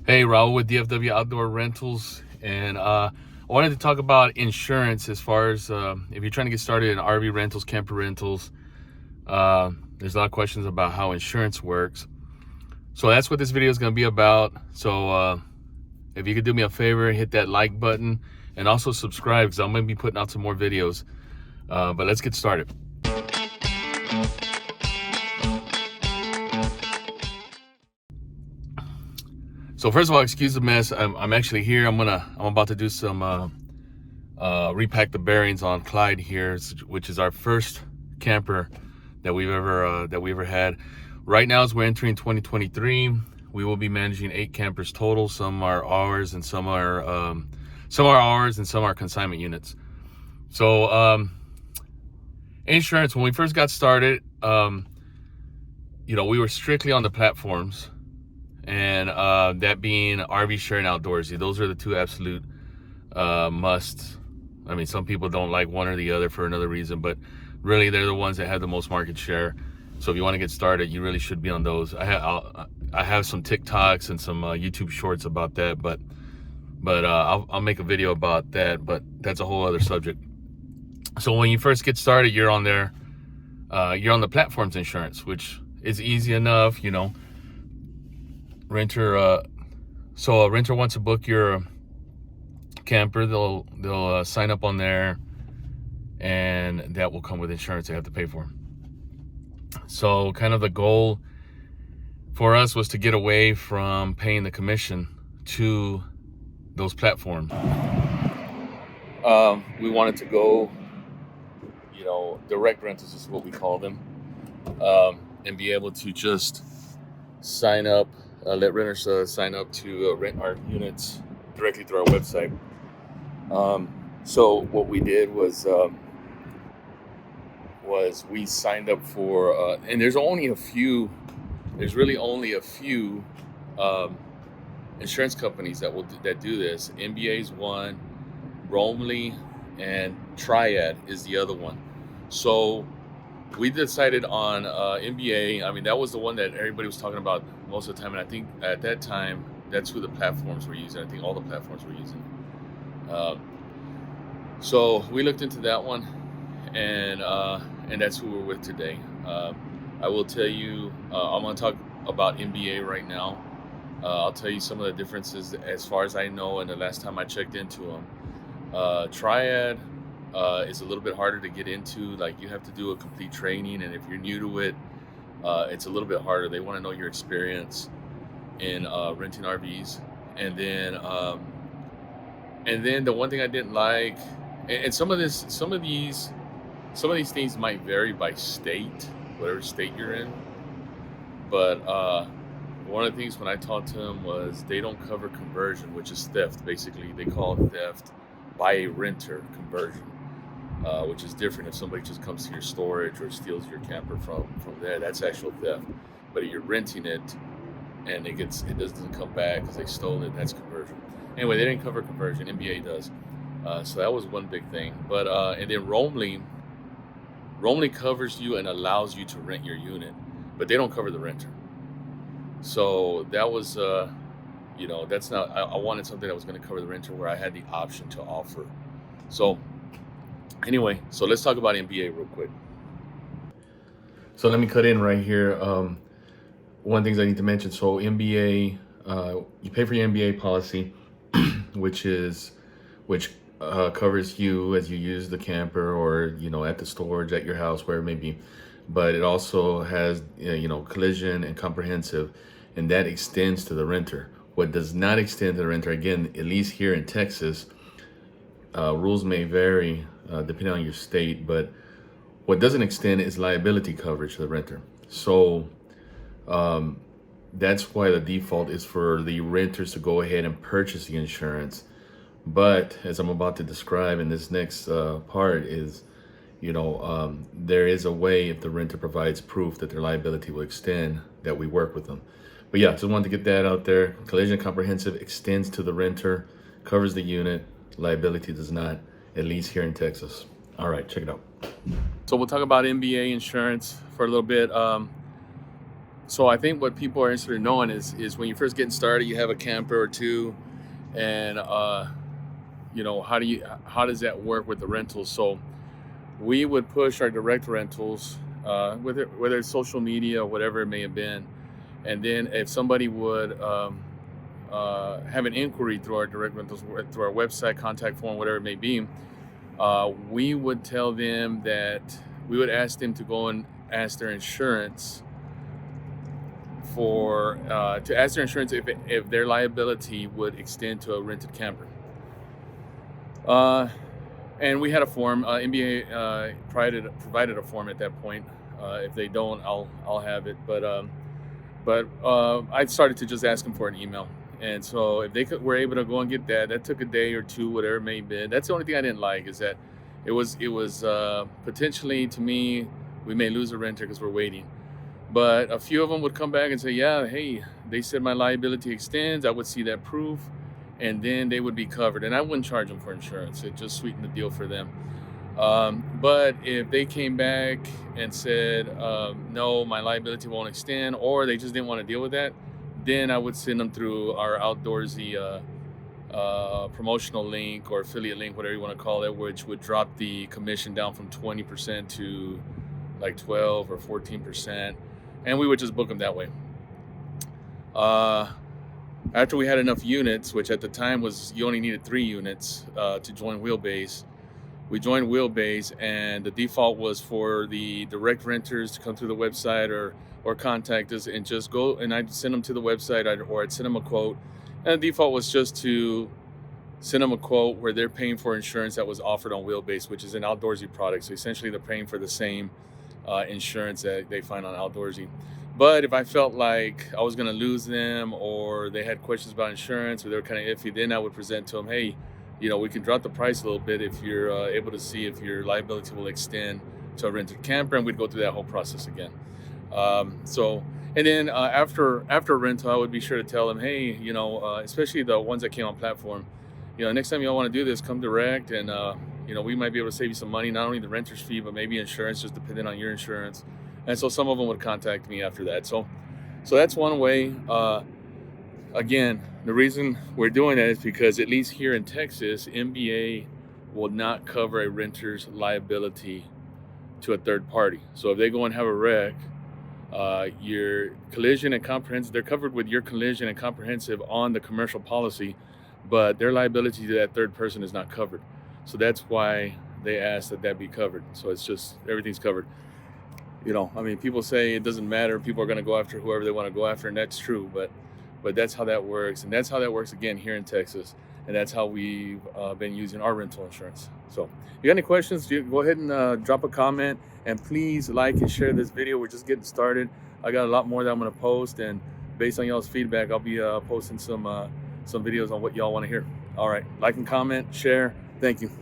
Hey, Raul with DFW Outdoor Rentals, and I wanted to talk about insurance as far as if you're trying to get started in RV rentals, camper rentals. There's a lot of questions about how insurance works, so that's what this video is going to be about. So if you could do me a favor, hit that like button and also subscribe because I'm going to be putting out some more videos. But let's get started. So first of all, excuse the mess. I'm actually here. I'm about to do some repack the bearings on Clyde here, which is our first camper that we've ever had. Right now, as we're entering 2023, we will be managing 8 campers total. Some are ours, and some are ours, and some are consignment units. So insurance. When we first got started, we were strictly on the platforms, and that being RV Share and Outdoorsy. Those are the two absolute musts. I mean, some people don't like one or the other for another reason, but really they're the ones that have the most market share. So if you want to get started, you really should be on those. I have some TikToks and some YouTube shorts about that, but I'll make a video about that, but that's a whole other subject. So when you first get started, you're on there. You're on the platforms insurance, which is easy enough, Renter. So a renter wants to book your camper, they'll sign up on there, and that will come with insurance they have to pay for. So kind of the goal for us was to get away from paying the commission to those platforms. We wanted to go, direct rentals is what we call them, and be able to just sign up, let renters sign up to rent our units directly through our website. So what we did was we signed up for, and there's really only a few insurance companies that do this. NBA's one, Roamly, and Triad is the other one. So we decided on NBA. I mean, that was the one that everybody was talking about most of the time, and I think at that time that's who the platforms were using. I think all the platforms were using. So we looked into that one, and that's who we're with today. I will tell you, I'm going to talk about NBA right now. I'll tell you some of the differences as far as I know, and the last time I checked into them. Triad is a little bit harder to get into. Like, you have to do a complete training, and if you're new to it, it's a little bit harder. They want to know your experience in renting RVs, and then the one thing I didn't like, and some of these things might vary by state, whatever state you're in. But one of the things when I talked to them was they don't cover conversion, which is theft. Basically, they call it theft by a renter conversion, which is different. If somebody just comes to your storage or steals your camper from there, that's actual theft. But if you're renting it and it doesn't come back because they stole it, that's conversion. Anyway, they didn't cover conversion. NBA does. So that was one big thing. But and then Roamly covers you and allows you to rent your unit, but they don't cover the renter. So that was, that's not. I wanted something that was going to cover the renter where I had the option to offer. So anyway, so let's talk about NBA real quick. So let me cut in right here. One of the things I need to mention. So NBA, you pay for your NBA policy, which covers you as you use the camper or, at the storage at your house, where it may be. But it also has, collision and comprehensive, and that extends to the renter. What does not extend to the renter, again, at least here in Texas, rules may vary depending on your state, but what doesn't extend is liability coverage to the renter. So that's why the default is for the renters to go ahead and purchase the insurance. But as I'm about to describe in this next part is, there is a way, if the renter provides proof that their liability will extend, that we work with them. But yeah, just wanted to get that out there. Collision comprehensive extends to the renter, covers the unit. Liability does not, at least here in Texas. All right, check it out. So we'll talk about NBA insurance for a little bit. So I think what people are interested in knowing is when you're first getting started, you have a camper or two, and how does that work with the rentals? So we would push our direct rentals, whether it's social media or whatever it may have been, and then if somebody would have an inquiry through our direct rentals, through our website, contact form, whatever it may be, we would tell them that we would ask them to go and ask their insurance to ask their insurance if their liability would extend to a rented camper. And we had a form. NBA provided a form at that point. If they don't, I'll have it. But I started to just ask them for an email. And so if were able to go and get that, that took a day or two, whatever it may have been. That's the only thing I didn't like, is that it was potentially, to me, we may lose a renter because we're waiting. But a few of them would come back and say, yeah, hey, they said my liability extends. I would see that proof, and then they would be covered. And I wouldn't charge them for insurance. It just sweetened the deal for them. But if they came back and said, no, my liability won't extend, or they just didn't want to deal with that, then I would send them through our outdoorsy promotional link or affiliate link, whatever you want to call it, which would drop the commission down from 20% to like 12 or 14%. And we would just book them that way. After we had enough units, which at the time was you only needed 3 units to join Wheelbase, we joined Wheelbase, and the default was for the direct renters to come through the website or contact us and just go, and I'd send them to the website, or I'd send them a quote. And the default was just to send them a quote where they're paying for insurance that was offered on Wheelbase, which is an outdoorsy product. So essentially they're paying for the same insurance that they find on outdoorsy. But if I felt like I was going to lose them, or they had questions about insurance, or they were kind of iffy, then I would present to them, hey, we can drop the price a little bit if you're able to see if your liability will extend to a rented camper, and we'd go through that whole process again. And then after a rental, I would be sure to tell them, hey, especially the ones that came on platform, next time y'all want to do this, come direct, and we might be able to save you some money, not only the renter's fee, but maybe insurance, just depending on your insurance. And so some of them would contact me after that. So that's one way. Again, the reason we're doing that is because, at least here in Texas, MBA will not cover a renter's liability to a third party. So if they go and have a wreck, your collision and comprehensive, they're covered with your collision and comprehensive on the commercial policy, but their liability to that third person is not covered. So that's why they ask that be covered. So it's just, everything's covered. People say it doesn't matter. People are going to go after whoever they want to go after, and that's true. But that's how that works, and that's how that works again here in Texas, and that's how we've been using our rental insurance. So, if you got any questions, go ahead and drop a comment, and please like and share this video. We're just getting started. I got a lot more that I'm going to post, and based on y'all's feedback, I'll be posting some videos on what y'all want to hear. All right, like and comment, share. Thank you.